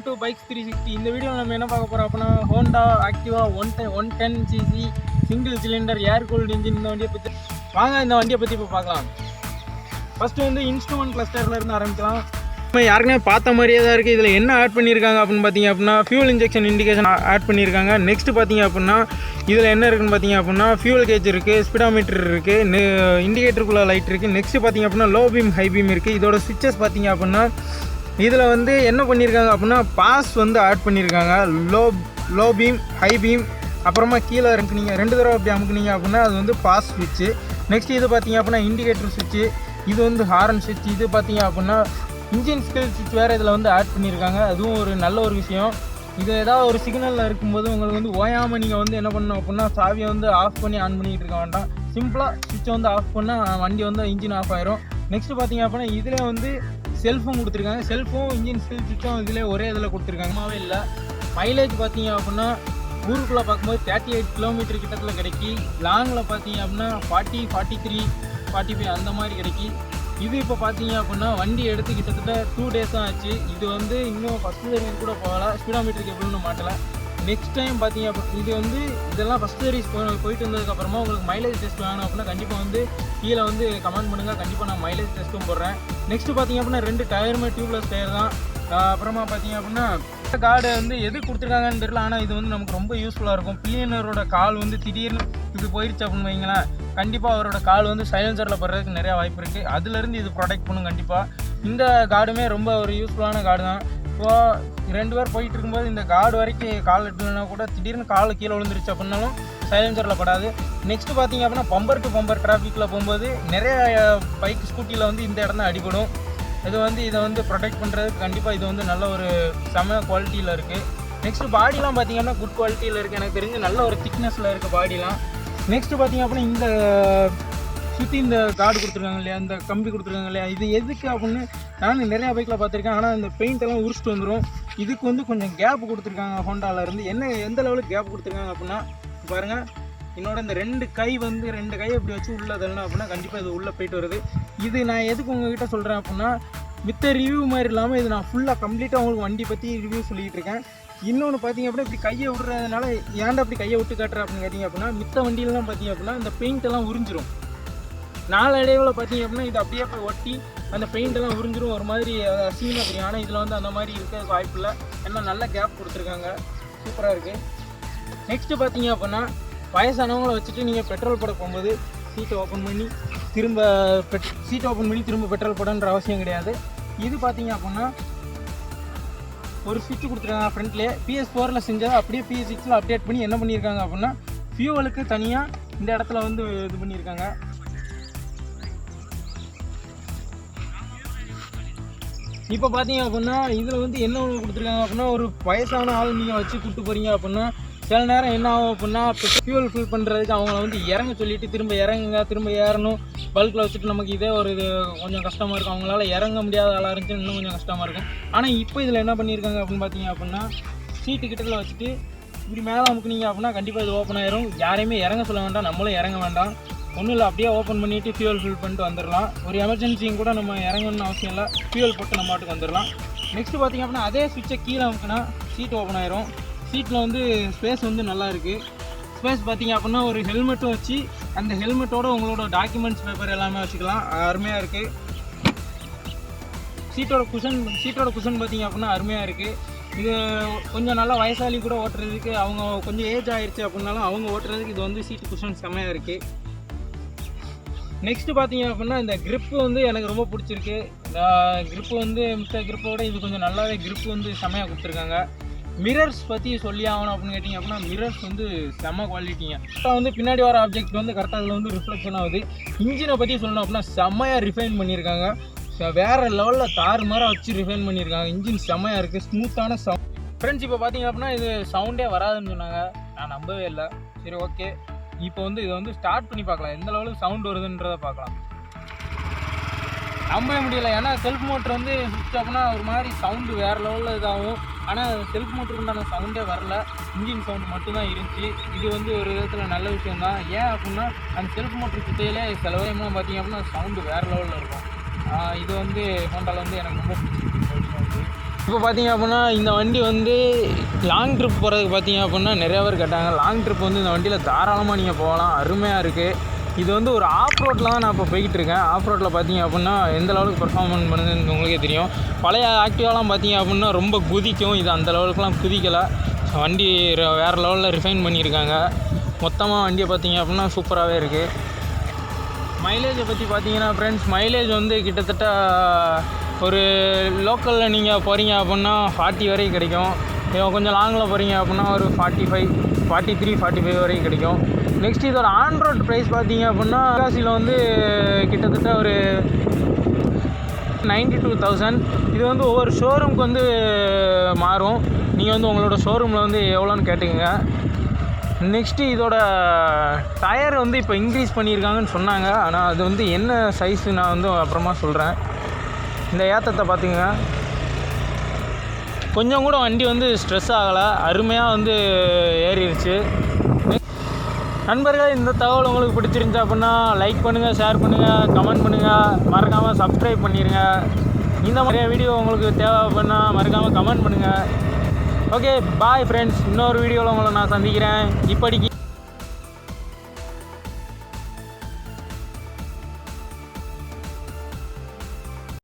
Welcome to bikes 360. இந்த வீடியோவில் நம்ம என்ன பார்க்க போகிறோம் அப்படின்னா Honda Activa 110cc single cylinder ஏர் கூல்டு இன்ஜின் இந்த வண்டியை பற்றி இந்த வண்டியை பற்றி இப்போ பார்க்கலாம். ஃபஸ்ட்டு வந்து இன்ஸ்ட்ருமெண்ட் கிளஸ்டரில் இருந்து ஆரம்பிக்கலாம். நம்ம யாருக்குமே பார்த்த மாதிரியே தான் இருக்குது. இதில் என்ன ஆட் பண்ணியிருக்காங்க அப்படின்னு பார்த்தீங்க அப்படின்னா ஃபியூல் இன்ஜெக்ஷன் இண்டிகேஷன் ஆட் பண்ணியிருக்காங்க. நெக்ஸ்ட்டு பார்த்தீங்க அப்படின்னா இதில் என்ன இருக்குன்னு பார்த்தீங்க அப்படின்னா ஃபியூல் கேஜ் இருக்குது, ஸ்பீடாமீட்டர் இருக்குது, இண்டிகேட்டருக்குள்ளே லைட் இருக்குது. நெக்ஸ்ட்டு பார்த்தீங்க அப்படின்னா லோ பீம் ஹை பீம் இருக்குது. இதோட ஸ்விட்சஸ் பார்த்தீங்க அப்படின்னா இதில் வந்து என்ன பண்ணியிருக்காங்க அப்படின்னா பாஸ் வந்து ஆட் பண்ணியிருக்காங்க. லோ பீம் ஹை பீம் அப்புறமா கீழே இருக்குனீங்க 2 தடவை அப்படி அமுக்குனீங்க அப்படின்னா அது வந்து பாஸ் ஸ்விட்சு. நெக்ஸ்ட் இது பார்த்தீங்க அப்படின்னா இண்டிகேட்டர் ஸ்விட்சு, இது வந்து ஹாரன் ஸ்விட்ச். இது பார்த்தீங்க அப்படின்னா இன்ஜின் ஸ்கில் ஸ்விட்ச் வேறு இதில் வந்து ஆட் பண்ணியிருக்காங்க. அதுவும் ஒரு நல்ல ஒரு விஷயம். இது ஏதாவது ஒரு சிக்னலில் இருக்கும்போது உங்களுக்கு வந்து ஓயாமல் நீங்கள் வந்து என்ன பண்ணணும் அப்படின்னா சாவியை வந்து ஆஃப் பண்ணி ஆன் பண்ணிக்கிட்டு இருக்க வேண்டாம். சிம்பிளாக ஸ்விட்சை வந்து ஆஃப் பண்ணால் வண்டி வந்து இன்ஜின் ஆஃப் ஆயிரும். நெக்ஸ்ட்டு பார்த்தீங்க அப்படின்னா இதில் வந்து செல்ஃபும் கொடுத்துருக்காங்க. செல்ஃபும் இன்ஜின் ஸ்கில் ஸ்விட்சும் இதில் ஒரே இதில் கொடுத்துருக்காங்கமாவே இல்லை. மைலேஜ் பார்த்தீங்க அப்படின்னா ஊருக்குள்ளே பார்க்கும்போது 38 கிலோமீட்டர் கிட்டத்தில் கிடைக்கி. லாங்கில் பார்த்தீங்க அப்படின்னா 40, 43, 45 அந்த மாதிரி கிடைக்கி. இது இப்போ பார்த்தீங்க அப்படின்னா வண்டி எடுத்து கிட்டத்தட்ட 2 days தான் ஆச்சு. இது வந்து இன்னும் ஃபஸ்ட்டு சர்வீஸ் கூட போகல, ஸ்பீடாமீட்டருக்கு எப்படின்னு மாட்டலை. நெக்ஸ்ட் டைம் பார்த்தீங்க அப்போ இது வந்து இதெல்லாம் ஃபஸ்ட் சர்வீஸ் போயிட்டு வந்ததுக்கப்புறமா உங்களுக்கு மைலேஜ் டெஸ்ட் வேணும் அப்படின்னா கண்டிப்பாக வந்து கீழே வந்து கமெண்ட் பண்ணுங்கள். கண்டிப்பாக நான் மைலேஜ் டெஸ்ட்டும் போடுறேன். நெக்ஸ்ட்டு பார்த்தீங்க அப்படின்னா 2 டயருமே டியூப்லெஸ் டயர் தான். அப்புறமா பார்த்தீங்க அப்படின்னா கார்டு வந்து எது கொடுத்துருக்காங்கன்னு தெரியல, ஆனால் இது வந்து நமக்கு ரொம்ப யூஸ்ஃபுல்லாக இருக்கும். பில்லியனரோட கால் வந்து திடீர்னு இது போயிடுச்சு அப்படின்னு வைங்களேன், கண்டிப்பாக அவரோட கால் வந்து சைலன்சரில் படுறதுக்கு நிறையா வாய்ப்பு இருக்குது. அதுலேருந்து இது ப்ரொடெக்ட் பண்ணும் கண்டிப்பாக. இந்த கார்டுமே ரொம்ப ஒரு யூஸ்ஃபுல்லான கார்டு தான். இப்போது 2 பேர் போயிட்டு இருக்கும்போது இந்த கார்டு வரைக்கும் கால் எடுத்துனா கூட திடீர்னு கால் கீழே விழுந்துருச்சு அப்படின்னாலும் சைலன்சரில் படாது. நெக்ஸ்ட்டு பார்த்தீங்க அப்படின்னா பம்பர் டு பம்பர் டிராஃபிக்கில் போகும்போது நிறைய பைக் ஸ்கூட்டியில் வந்து இந்த இடம் தான் அடிபடும். இது வந்து இதை வந்து ப்ரொடெக்ட் பண்ணுறதுக்கு கண்டிப்பாக இது வந்து நல்ல ஒரு செம குவாலிட்டியில் இருக்குது. நெக்ஸ்ட்டு பாடிலாம் பார்த்திங்கன்னா குட் குவாலிட்டியில் இருக்குது. எனக்கு தெரிஞ்சு நல்ல ஒரு திக்னஸில் இருக்குது பாடிலாம். நெக்ஸ்ட்டு பார்த்திங்க அப்படின்னா இந்த சுற்றி இந்த கார்டு கொடுத்துருக்காங்க இல்லையா, இந்த கம்பி கொடுத்துருக்காங்க இல்லையா, இது எதுக்கு அப்படின்னு நானும் நிறையா பைக்கில் பார்த்துருக்கேன். ஆனால் இந்த பெயிண்ட் எல்லாம் உரிச்சிட்டு வந்துடும். இதுக்கு வந்து கொஞ்சம் கேப் கொடுத்துருக்காங்க ஹோண்டாவிலேருந்து. எந்த லெவலுக்கு கேப் கொடுத்துருக்காங்க அப்படின்னா பாருங்கள், என்னோட இந்த 2 கை வந்து 2 கையை இப்படி வச்சு உள்ளே தள்ளணும் அப்படின்னா கண்டிப்பாக இது உள்ளே போயிட்டு வருது. இது நான் எதுக்கு உங்ககிட்ட சொல்கிறேன் அப்படின்னா மித்த ரிவ்யூ மாதிரி இல்லாமல் இது நான் ஃபுல்லாக கம்ப்ளீட்டாக உங்களுக்கு வண்டி பற்றி ரிவ்யூ சொல்லிகிட்டு இருக்கேன். இன்னொன்று பார்த்தீங்க அப்படின்னா இப்படி கையை விடுறதுனால ஏன்டா அப்படி கையை விட்டு காட்டுறேன் அப்படின்னு கேட்டிங்க அப்படின்னா மித்த வண்டியிலலாம் பார்த்தீங்க அப்படின்னா இந்த பெயிண்ட் எல்லாம் உறிஞ்சிரும். நாளடைவில் பார்த்தீங்க அப்படின்னா இது அப்படியே போய் ஒட்டி அந்த பெயிண்ட் எல்லாம் உறிஞ்சிரும், ஒரு மாதிரி அசிங்கமாக தெரியும். ஆனால் இதில் வந்து அந்த மாதிரி இருக்க வாய்ப்பு இல்லை. ஏன்னா நல்ல கேப் கொடுத்துருக்காங்க, சூப்பராக இருக்குது. நெக்ஸ்ட்டு பார்த்தீங்க அப்படின்னா வயசானவங்களை வச்சுட்டு நீங்கள் பெட்ரோல் போட போகும்போது சீட்டை ஓப்பன் பண்ணி திரும்ப பெட்ரோல் போடன்ற அவசியம் கிடையாது. இது பார்த்தீங்க அப்படின்னா ஒரு ஸ்விட்ச் கொடுத்துருக்காங்க ஃப்ரண்ட்லேயே. PS4 செஞ்சதை அப்படியே PS6 அப்டேட் பண்ணி என்ன பண்ணியிருக்காங்க அப்படின்னா ஃபியூவலுக்கு தனியாக இந்த இடத்துல வந்து இது பண்ணியிருக்காங்க. இப்போ பார்த்தீங்க அப்படின்னா இதில் வந்து என்ன ஒன்று கொடுத்துருக்காங்க அப்படின்னா ஒரு வயசான ஆள் நீங்கள் வச்சு கூப்பிட்டு போகிறீங்க அப்படின்னா சில நேரம் என்ன ஆகும் அப்படின்னா ஃபியூல் ஃபில் பண்ணுறதுக்கு அவங்கள வந்து இறங்க சொல்லிவிட்டு திரும்ப ஏறணும். பல்கில் வச்சுட்டு நமக்கு இதே ஒரு இது கொஞ்சம் கஷ்டமாக இருக்கும். அவங்களால இறங்க முடியாத ஆளாக இருந்துச்சு இன்னும் கொஞ்சம் கஷ்டமாக இருக்கும். ஆனால் இப்போ இதில் என்ன பண்ணியிருக்காங்க அப்படின்னு பார்த்தீங்க அப்படின்னா சீட்டு கிட்டத்தில் வச்சுட்டு இப்படி மேலே அமுக்குனீங்க அப்படின்னா கண்டிப்பாக இது ஓப்பன் ஆயிரும். யாரையுமே இறங்க சொல்ல வேண்டாம், நம்மளும் இறங்க வேண்டாம். ஒன்றும் இல்லை, அப்படியே ஓப்பன் பண்ணிவிட்டு ஃபியூல் ஃபில் பண்ணிட்டு வந்துடலாம். ஒரு எமர்ஜென்சியும் கூட நம்ம இறங்கணும்னு அவசியம் இல்லை, ஃபியூல் போட்டு நம்ம மாட்டுக்கு வந்துடலாம். நெக்ஸ்ட்டு பார்த்திங்க அப்படின்னா அதே ஸ்விட்சை கீழே அமுக்குனா சீட் ஓப்பன் ஆயிரும். சீட்டில் வந்து ஸ்பேஸ் வந்து நல்லா இருக்குது. ஸ்பேஸ் பார்த்திங்க அப்படின்னா ஒரு ஹெல்மெட்டும் வச்சு அந்த ஹெல்மெட்டோட உங்களோட டாக்குமெண்ட்ஸ் பேப்பர் எல்லாமே வச்சுக்கலாம். அருமையாக இருக்குது. சீட்டோட குஷன் பார்த்திங்க அப்படின்னா அருமையாக இருக்குது. இது கொஞ்சம் நல்லா வயசாளி கூட ஓட்டுறதுக்கு, அவங்க கொஞ்சம் ஏஜ் ஆகிடுச்சு அப்படின்னாலும் அவங்க ஓட்டுறதுக்கு இது வந்து சீட்டு குஷன் செம்மையாக இருக்குது. நெக்ஸ்ட்டு பார்த்தீங்க அப்படின்னா இந்த க்ரிப்பு வந்து எனக்கு ரொம்ப பிடிச்சிருக்கு. க்ரிப்பு வந்து மித்த க்ரிப்போட இது கொஞ்சம் நல்லாவே க்ரிப்பு வந்து செம்மையாக கொடுத்துருக்காங்க. மிரர்ஸ் பற்றி சொல்லி ஆகணும் அப்படின்னு கேட்டிங்க அப்படின்னா மிரர்ஸ் வந்து செம்ம குவாலிட்டிங்க. கரெக்டாக வந்து பின்னாடி வர ஆப்ஜெக்ட் வந்து கரெக்டாக அதில் வந்து ரிஃப்ளெக்ஷன் ஆகுது. இன்ஜினை பற்றி சொல்லணும் அப்படின்னா செம்மையாக ரிஃபைன் பண்ணியிருக்காங்க. வேறு லெவலில் தாறுமாறாக வச்சு ரிஃபைன் பண்ணியிருக்காங்க. இன்ஜின் செம்மையாக இருக்குது, ஸ்மூத்தான சவுண்ட். ஃப்ரெண்ட்ஸ் இப்போ பார்த்தீங்க அப்படின்னா இது சவுண்டே வராதுன்னு சொன்னாங்க, நான் நம்பவே இல்லை. சரி, ஓகே, இப்போ வந்து இதை வந்து ஸ்டார்ட் பண்ணி பார்க்கலாம், எந்த லெவலுக்கு சவுண்ட் வருதுன்றதை பார்க்கலாம். நம்பவே முடியலை, ஏன்னா செல்ஃப் மோட்டர் வந்து சுவிட்ச் ஆஃப்னா ஒரு மாதிரி சவுண்டு வேறு லெவலில் இதாகும். ஆனால் செல்ஃப் மோட்டருக்குண்டான சவுண்டே வரல, இன்ஜின் சவுண்டு மட்டும்தான் இருந்துச்சு. இது வந்து ஒரு விதத்தில் நல்ல விஷயந்தான். ஏன் அப்படின்னா அந்த செல்ஃப் மோட்டர் சுத்தையிலே சில வரையம்லாம் பார்த்திங்க அப்படின்னா சவுண்டு வேறு லெவலில் இருக்கும். இது வந்து ஹோண்டாவில் வந்து எனக்கு ரொம்ப பிடிச்சிருக்கு. இப்போ பார்த்தீங்க அப்படின்னா இந்த வண்டி வந்து லாங் ட்ரிப் போகிறதுக்கு பார்த்தீங்க அப்படின்னா நிறையா பேர் கேட்டாங்க. லாங் ட்ரிப் வந்து இந்த வண்டியில் தாராளமாக நீங்கள் போகலாம், அருமையாக இருக்குது. இது வந்து ஒரு ஆஃப் ரோட்டில் தான் நான் இப்போ போய்கிட்டு இருக்கேன். ஆஃப் ரோட்டில் பார்த்தீங்க அப்படின்னா எந்த லெவலுக்கு பெர்ஃபார்மன்ஸ் பண்ணுதுன்னு உங்களுக்கே தெரியும். பழைய ஆக்டிவாலாம் பார்த்தீங்க அப்படின்னா ரொம்ப குதிக்கும், இது அந்த லெவலுக்குலாம் குதிக்கலை. வண்டி வேறு லெவலில் ரிஃபைன் பண்ணியிருக்காங்க. மொத்தமாக வண்டியை பார்த்தீங்க அப்படின்னா சூப்பராகவே இருக்குது. மைலேஜை பற்றி பார்த்தீங்கன்னா ஃப்ரெண்ட்ஸ், மைலேஜ் வந்து கிட்டத்தட்ட ஒரு லோக்கலில் நீங்கள் போகிறீங்க அப்படின்னா 40 வரைக்கும் கிடைக்கும். கொஞ்சம் லாங்கில் போகிறீங்க அப்படின்னா ஒரு 45, 43, 45 வரைக்கும் கிடைக்கும். நெக்ஸ்ட் இதோட ஆன் ரோட் ப்ரைஸ் பார்த்தீங்க அப்படின்னா காசியில் வந்து கிட்டத்தட்ட ஒரு 92,000. இது வந்து ஒவ்வொரு ஷோரூமுக்கு வந்து மாறும். நீங்கள் வந்து உங்களோட ஷோரூமில் வந்து எவ்வளோன்னு கேட்டுக்கோங்க. நெக்ஸ்ட்டு இதோட டயர் வந்து இப்போ இன்க்ரீஸ் பண்ணியிருக்காங்கன்னு சொன்னாங்க. ஆனால் அது வந்து என்ன சைஸு நான் வந்து அப்புறமா சொல்கிறேன். இந்த ஏற்றத்தை பார்த்துங்க, கொஞ்சம் கூட வண்டி வந்து ஸ்ட்ரெஸ் ஆகலை, அருமையாக வந்து ஏறிடுச்சு. நண்பர்களே, இந்த தகவல் உங்களுக்கு பிடிச்சிருந்துச்சு அப்படின்னா லைக் பண்ணுங்கள், ஷேர் பண்ணுங்கள், கமெண்ட் பண்ணுங்கள், மறக்காமல் சப்ஸ்கிரைப் பண்ணிடுங்க. இந்த மாதிரியா வீடியோ உங்களுக்கு தேவைப்படுனா மறக்காமல் கமெண்ட் பண்ணுங்கள். Okay, bye friends. இன்னொரு வீடியோவில் உங்களை நான் சந்திக்கிறேன். இப்படிக்கு